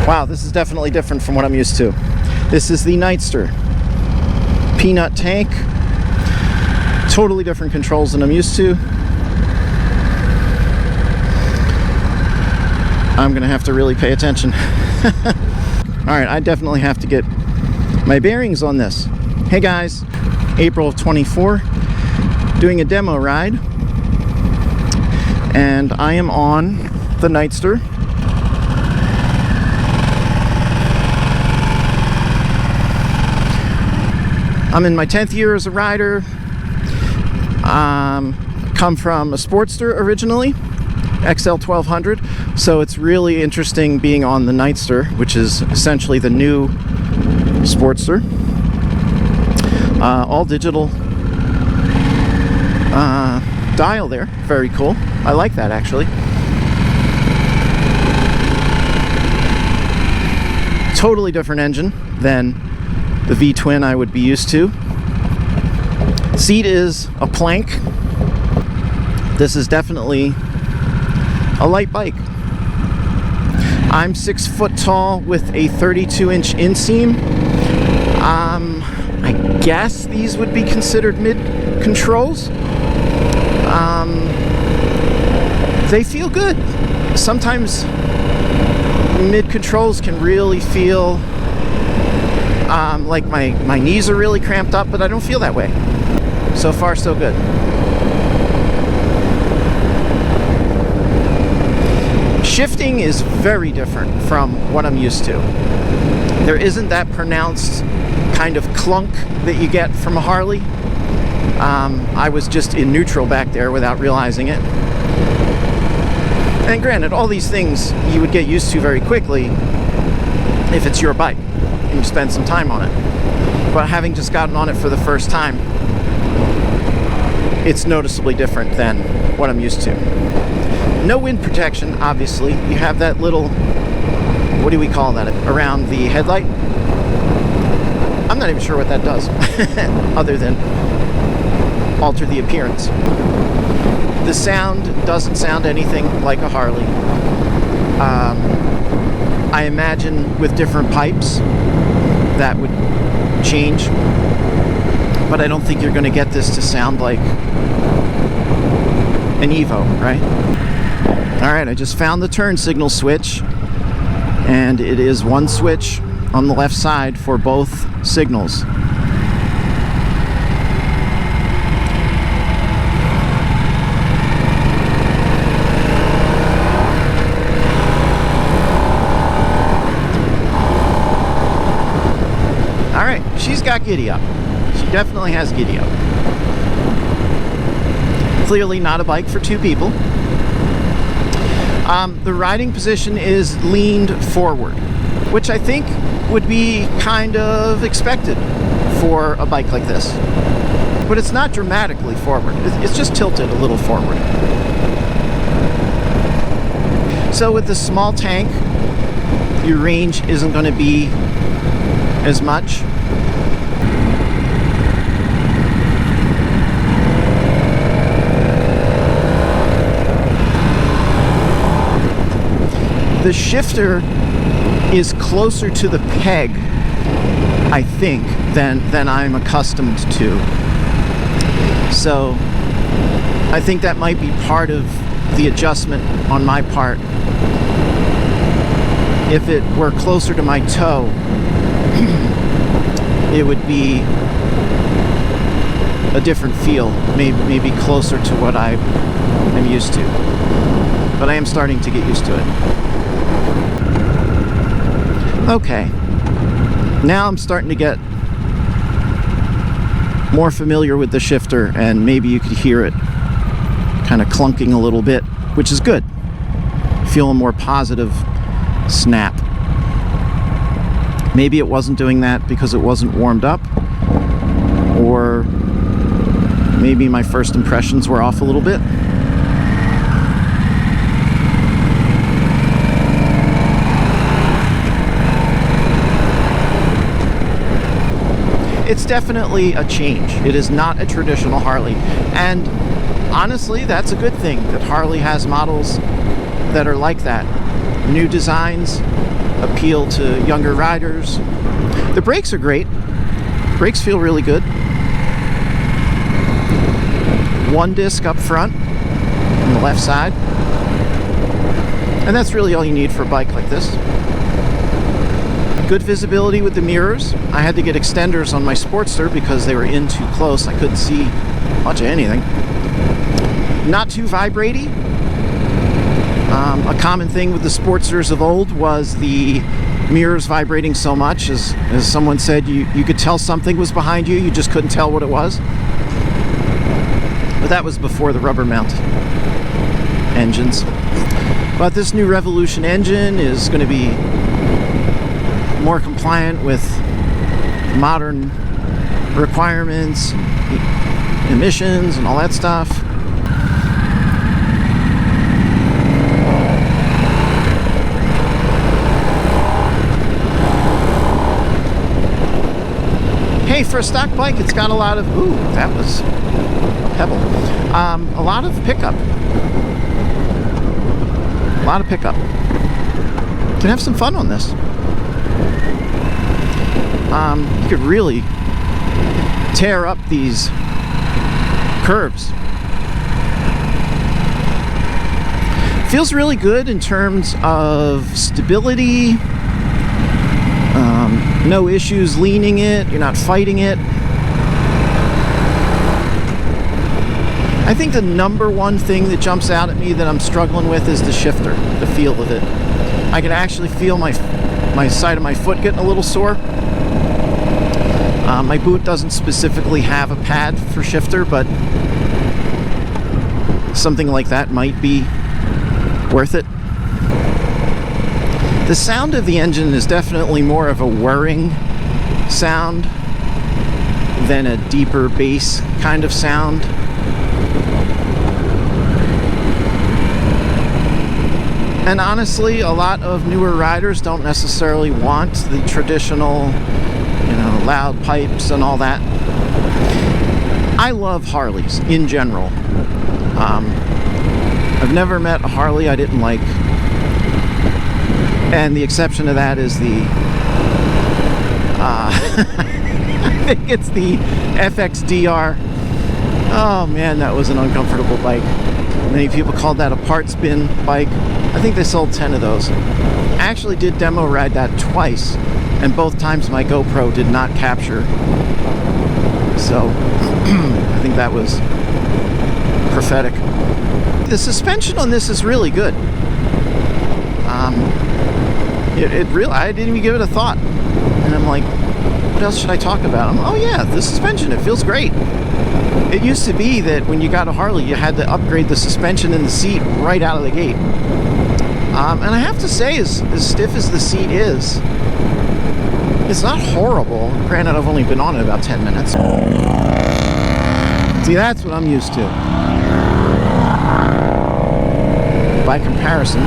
Wow, this is definitely different from what I'm used to. This is the Nightster peanut tank. Totally different controls than I'm used to. I'm gonna have to really pay attention. Alright, I definitely have to get my bearings on this. Hey guys, April of 24, doing a demo ride, and I am on the Nightster. I'm in my 10th year as a rider. Come from a Sportster originally, XL 1200, so it's really interesting being on the Nightster, which is essentially the new Sportster. All digital dial there, very cool. I like that actually. Totally different engine than the V-twin I would be used to. Seat is a plank. This is definitely a light bike. I'm 6 foot tall with a 32-inch inseam. I guess these would be considered mid controls. They feel good. Sometimes mid controls can really feel like my knees are really cramped up, but I don't feel that way. So far, so good. Shifting is very different from what I'm used to. There isn't that pronounced kind of clunk that you get from a Harley. I was just in neutral back there without realizing it. And granted, all these things you would get used to very quickly if it's your bike and you spend some time on it. But having just gotten on it for the first time, it's noticeably different than what I'm used to. No wind protection, obviously. You have that little, what do we call that, around the headlight? I'm not even sure what that does, other than alter the appearance. The sound doesn't sound anything like a Harley. I imagine with different pipes that would change, but I don't think you're going to get this to sound like an Evo, right? Alright, I just found the turn signal switch, and it is one switch on the left side for both signals. Alright, she's got giddy up. She definitely has giddy up. Clearly not a bike for two people. The riding position is leaned forward, which I think would be kind of expected for a bike like this. But it's not dramatically forward. It's just tilted a little forward. So with this small tank, your range isn't going to be as much. The shifter is closer to the peg, I think, than I'm accustomed to. So I think that might be part of the adjustment on my part. If it were closer to my toe, it would be a different feel, maybe closer to what I am used to. But I am starting to get used to it. Okay, now I'm starting to get more familiar with the shifter, and maybe you could hear it kind of clunking a little bit, which is good. Feel a more positive snap. Maybe it wasn't doing that because it wasn't warmed up, or maybe my first impressions were off a little bit. It's definitely a change. It is not a traditional Harley. And honestly, that's a good thing that Harley has models that are like that. New designs, appeal to younger riders. The brakes are great. Brakes feel really good. One disc up front on the left side. And that's really all you need for a bike like this. Good visibility with the mirrors. I had to get extenders on my Sportster because they were in too close. I couldn't see much of anything. Not too vibraty. A common thing with the Sportsters of old was the mirrors vibrating so much. As someone said, you could tell something was behind you, you just couldn't tell what it was. But that was before the rubber mount engines. But this new Revolution engine is going to be more compliant with modern requirements, emissions, and all that stuff. Hey, for a stock bike, it's got a lot of, ooh, that was a pebble. A lot of pickup. A lot of pickup. You can have some fun on this. You could really tear up these curves. Feels really good in terms of stability. No issues leaning it, you're not fighting it. I think the number one thing that jumps out at me that I'm struggling with is the shifter, the feel of it. I can actually feel my side of my foot getting a little sore. My boot doesn't specifically have a pad for shifter, but something like that might be worth it. The sound of the engine is definitely more of a whirring sound than a deeper bass kind of sound. And honestly, a lot of newer riders don't necessarily want the traditional, loud pipes and all that. I love Harleys in general. I've never met a Harley I didn't like. And the exception to that is the, I think it's the FXDR. Oh man, that was an uncomfortable bike. Many people called that a parts bin bike. I think they sold 10 of those. I actually did demo ride that twice, and both times my GoPro did not capture. So, I think that was prophetic. The suspension on this is really good. It really, I didn't even give it a thought. And I'm like, what else should I talk about? Oh yeah, the suspension, it feels great. It used to be that when you got a Harley, you had to upgrade the suspension and the seat right out of the gate. And I have to say, as stiff as the seat is, it's not horrible. Granted, I've only been on it about 10 minutes. See, that's what I'm used to. By comparison,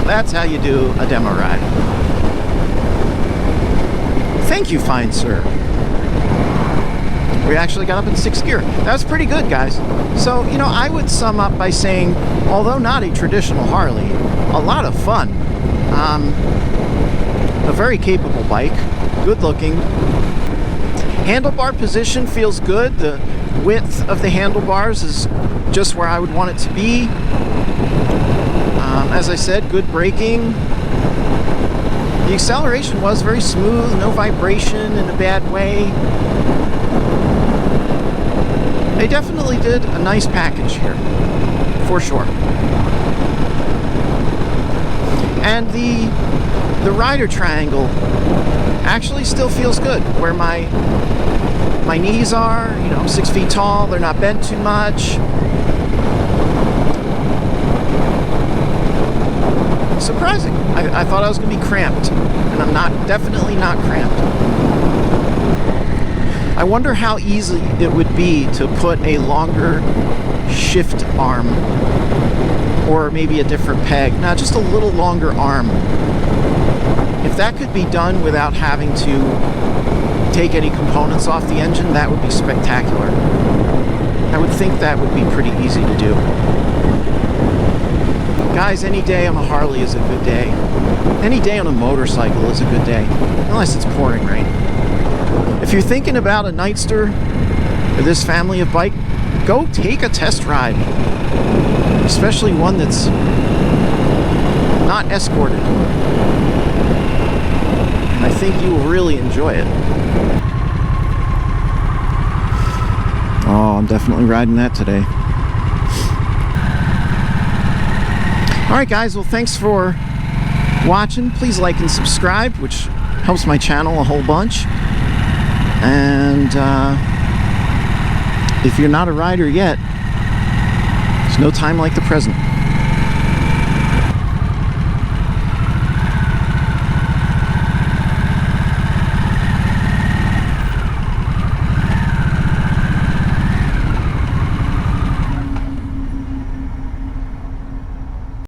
that's how you do a demo ride. Thank you, fine sir. We actually got up in 6th gear. That was pretty good, guys. So, I would sum up by saying, although not a traditional Harley, a lot of fun. A very capable bike, good looking. Handlebar position feels good. The width of the handlebars is just where I would want it to be. As I said, good braking. The acceleration was very smooth, no vibration in a bad way. They definitely did a nice package here, for sure. And the rider triangle actually still feels good, where my knees are. I'm 6 feet tall, they're not bent too much. Surprising. I thought I was going to be cramped, and I'm definitely not cramped. I wonder how easy it would be to put a longer shift arm, or maybe a different peg. No, just a little longer arm If that could be done without having to take any components off the engine, that would be spectacular. I would think that would be pretty easy to do. Guys, any day on a Harley is a good day. Any day on a motorcycle is a good day, unless it's pouring rain. If you're thinking about a Nightster or this family of bike, go take a test ride, especially one that's not escorted. I think you will really enjoy it. Oh, I'm definitely riding that today. Alright guys, well thanks for watching. Please like and subscribe, which helps my channel a whole bunch. And if you're not a rider yet, there's no time like the present.